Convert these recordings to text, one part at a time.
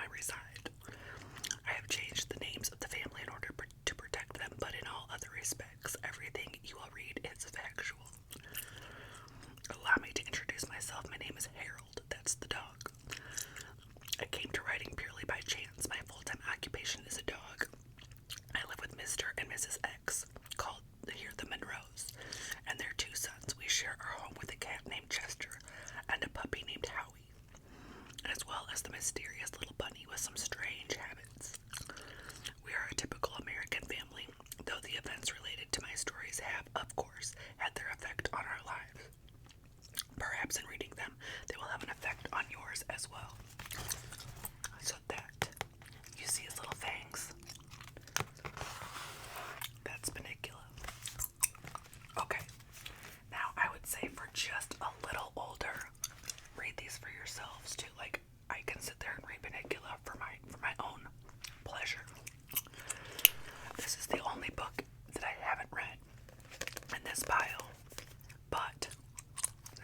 I reside. I have changed the names of the family in order to protect them, but in all other respects, everything you will read is factual. Allow me to introduce myself. My name is Harold. That's the dog. I came to writing purely by chance. My full-time occupation is a dog. I live with Mr. and Mrs. X, called here the Monroes, and their 2 sons. We share our home with a cat named Chester and a puppy named Howie, as well as the mysterious little bunny with some strange habits. We are a typical American family, though the events related to my stories have, of course, had their effect on our lives. Perhaps in reading them, they will have an effect on yours as well. So that, you see his little fangs? That's Bunnicula. Okay, now I would say for just a little older, read these for yourselves too. Like, I can sit there and read Bunnicula for my own pleasure. This is the only book that I haven't read in this pile, but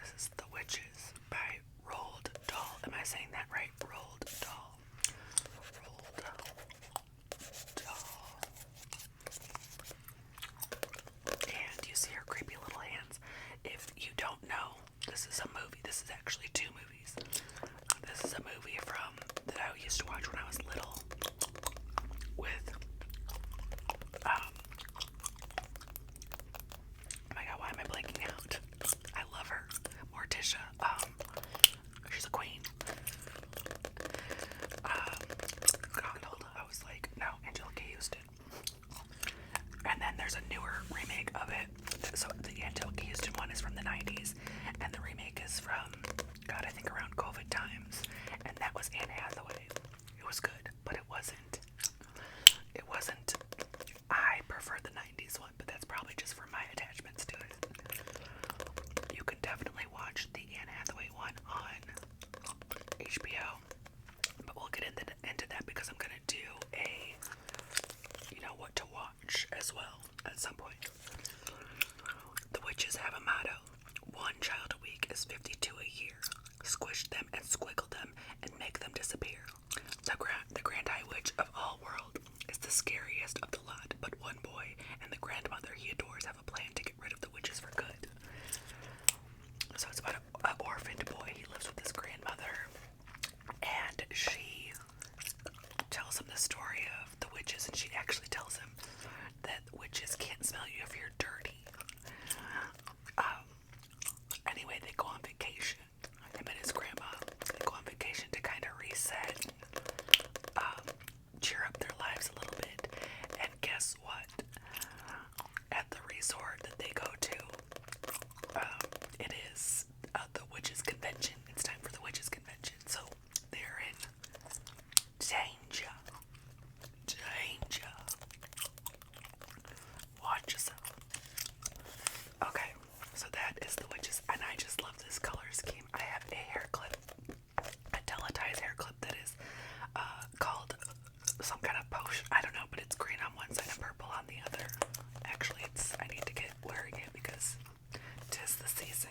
this is The Witches by Roald Dahl. Am I saying that right? Roald Dahl. Roald Dahl. And you see her creepy little hands. If you don't know, this is a movie. This is actually 2 movies. This is a movie that I used to watch when I was little with oh my god, why am I blanking out? I love her. Morticia. She's a queen. God, hold on. I was like, no, Angelica Houston. And then there's a newer remake of it. So the Angelica Houston one is from the 90s, and the remake is from, God, I think around COVID times. And that was Anne Hathaway. It was good, but it wasn't. I prefer the 90s one, but that's probably just for my attachments to it. You can definitely watch the Anne Hathaway one on HBO, but we'll get into that because I'm gonna do a, what to watch as well at some point. The witches have a motto: 1 child a week is 52 a year. Squish them and squiggle them and make them disappear. The Grand High Witch of all world is the scariest of the lot, but one boy and the grandmother he adores have a plan to get rid of the witches for good. So it's about an orphaned boy. He lives with his grandmother, and she tells him the story of the witches, and she actually tells him that witches can't smell you if you're dirty. Anyway, they go on vacation. Him and his grandma, they go on vacation to kind of reset, cheer up their lives a little bit. And guess what? At the resort that they go to, it is the witches' convention. It's time for the witches' convention. So they're in danger. Watch yourself. Okay, so that is the witches, and I just love this color scheme. I have a hair clip, a teletized hair clip that is called some kind of potion. I don't know, but it's green on one side and purple on the other. Actually, I need to get wearing it because 'tis the season.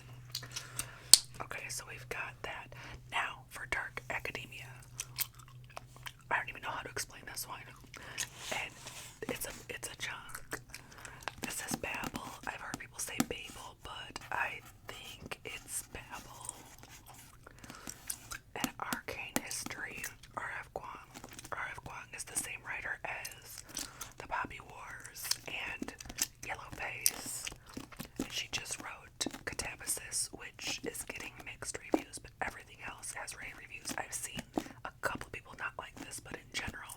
Okay, so we've got that. Now for dark academia. I don't even know how to explain this one. And it's a chunk. This says Babel. I've heard people say Babel, but I think it's Babel. An arcane history. R.F. Kuang. R.F. Kuang is the same writer as The Poppy Wars and Yellow Face. And she just wrote Catabasis, which is getting mixed reviews, but everything else has rave reviews. I've seen a couple people not like this, but in general,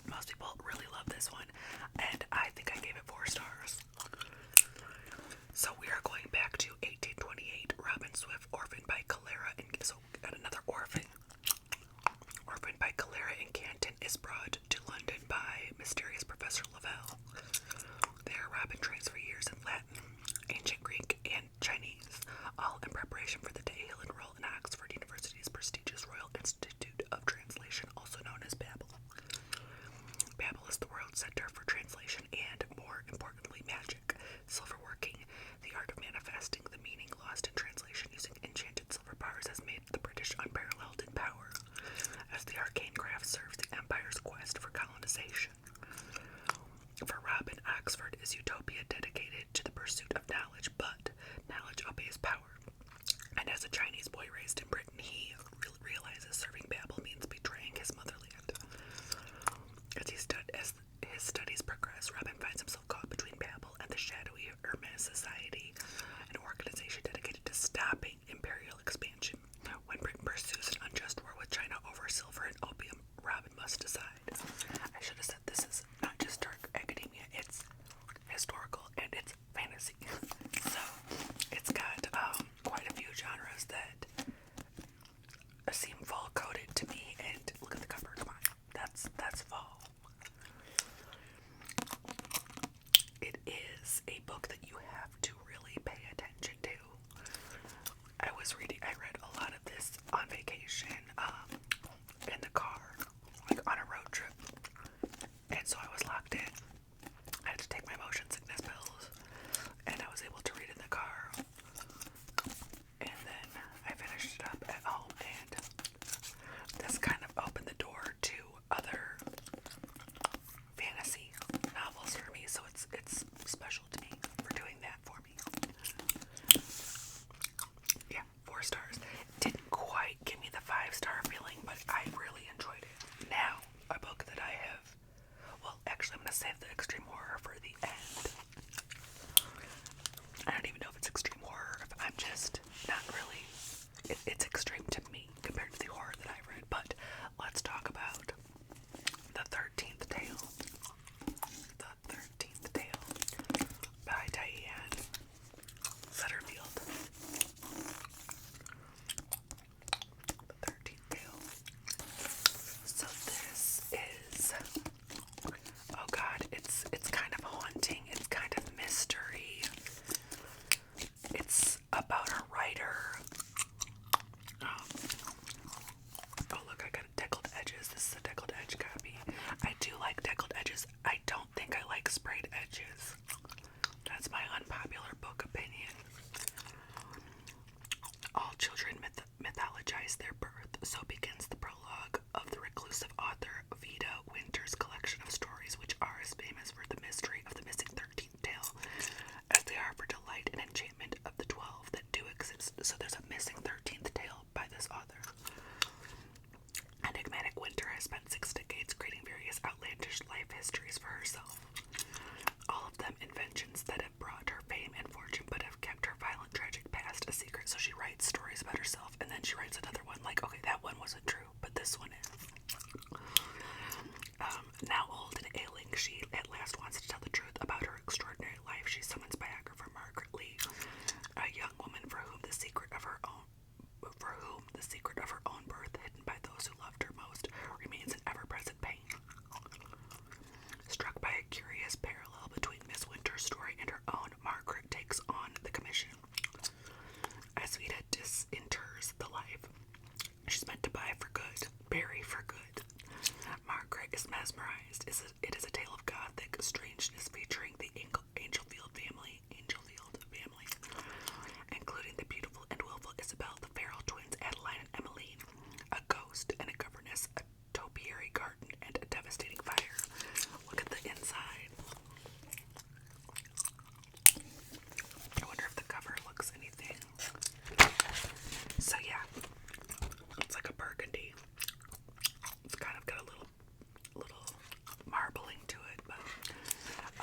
most people really love this one, and I think I gave it 4 stars. So we are going back to 1828. Robin Swift, orphaned by Clara, and so got another orphan. Orphaned by Clara in Canton, is brought to London by mysterious Professor Lavelle. There, Robin trains for years in Latin, ancient Greek, and Chinese, all in preparation for the day he'll enroll in Oxford University's prestigious Royal Institute of Translation, also known as Babel. Babel is the world center for translation and, more importantly, magic, silverworking. The art of manifesting the meaning lost in translation using enchanted silver bars has made the British unparalleled in power. minecraft serves the Empire's quest for colonization. For Robin, Oxford is utopia dedicated to the pursuit of knowledge, but knowledge obeys power. And as a Chinese boy raised in Britain, he realizes serving Babel means betraying his motherland. As his studies progress, Robin finds himself caught between Babel and the shadowy Hermes Society, an organization dedicated to stopping imperial expansion. When Britain pursues an unjust war with China over silver and opium, Robin must decide. I should have said this is not just dark academia, it's historical and it's fantasy. So it's got quite a few genres that seem fall coded to me, and look at the cover, come on. That's fall. It is a book that you have to really pay attention to. I read a lot of this on vacation, in the car, like on a road trip. And so I was locked in. I had to take my motion sickness pills, and I was able to read in the car. And then I finished it up at home, and this kind of opened the door to other fantasy novels for me, so it's special to me for doing that for me. Yeah, 4 stars. Didn't quite give me the 5-star feeling, but I really enjoyed it. Now, a book that I have, well, actually I'm going to save the extreme horror for the end. I don't even know if it's extreme horror, if I'm just not really, it's extreme to me compared to the horror that I've read, but let's talk about The 13th Tale. The 13th Tale by Diane Sutterfield. The 13th Tale. So this is, oh god, it's kind of haunting, it's kind of mystery. It's about a writer. Oh look, I got deckled edges. This is a deckled edge copy. I do like deckled edges. I don't think I like sprayed edges. That's my unpopular book opinion. All children mythologize their birth. So begins the prologue of the reclusive author Vida Winter's collection of stories, which are as famous for the mystery of the missing 13th tale as they are for delight and enchantment of the 12 that do exist. So there's a missing 13th tale by this author. Enigmatic Winter has spent 6 decades creating various outlandish life histories for herself. All of them inventions that have brought her fame and fortune, but have kept her violent, tragic past a secret. So she writes stories about herself, and then she writes another one like, okay, that one wasn't true, but this one is. Now old and ailing, she at last wants to tell the truth about her extraordinary life. She summons biographer Margaret Lee, a young woman for whom the secret of her own birth, hidden by those who loved her most, remains an ever-present pain. Struck by a curious parallel between Miss Winter's story and her own, Margaret takes on the commission. As Vida disinters the life she's meant to bury for good, Margaret is mesmerized. It is a tale of gothic strangeness featuring the Angelfield family, including the beautiful and willful Isabel, the feral twins Adeline and Emmeline, a ghost and a governess, a topiary garden, and a devastating fire. Look at the inside. I wonder if the cover looks anything. So yeah, it's like a burgundy. It's kind of got a little marbling to it, but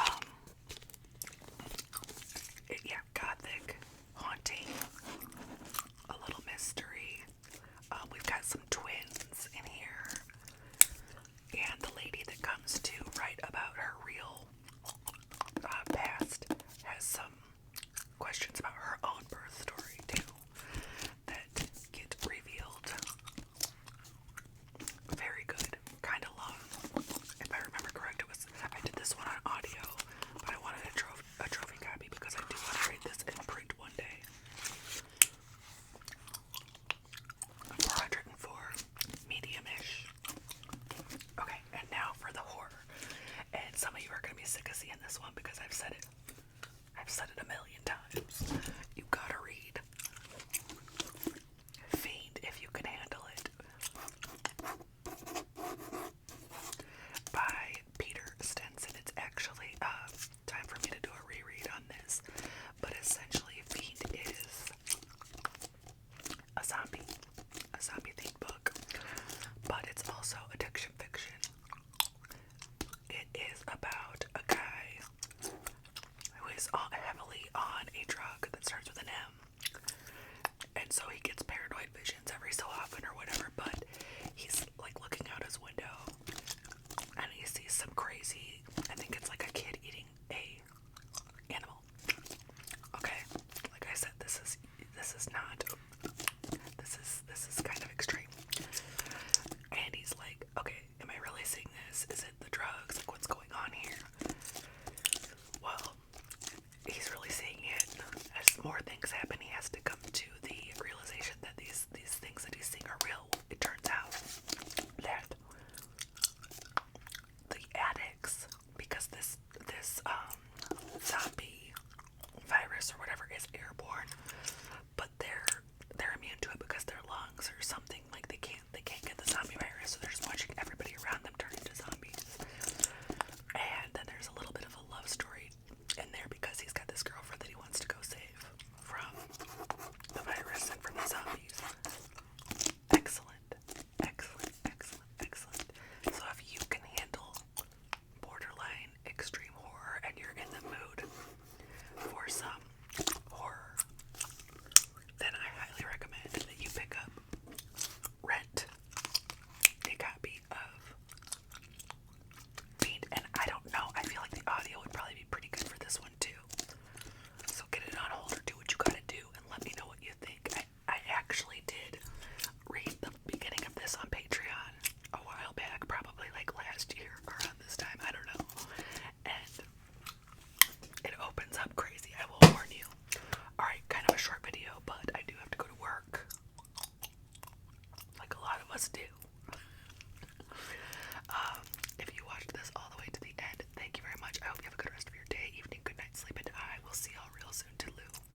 must do.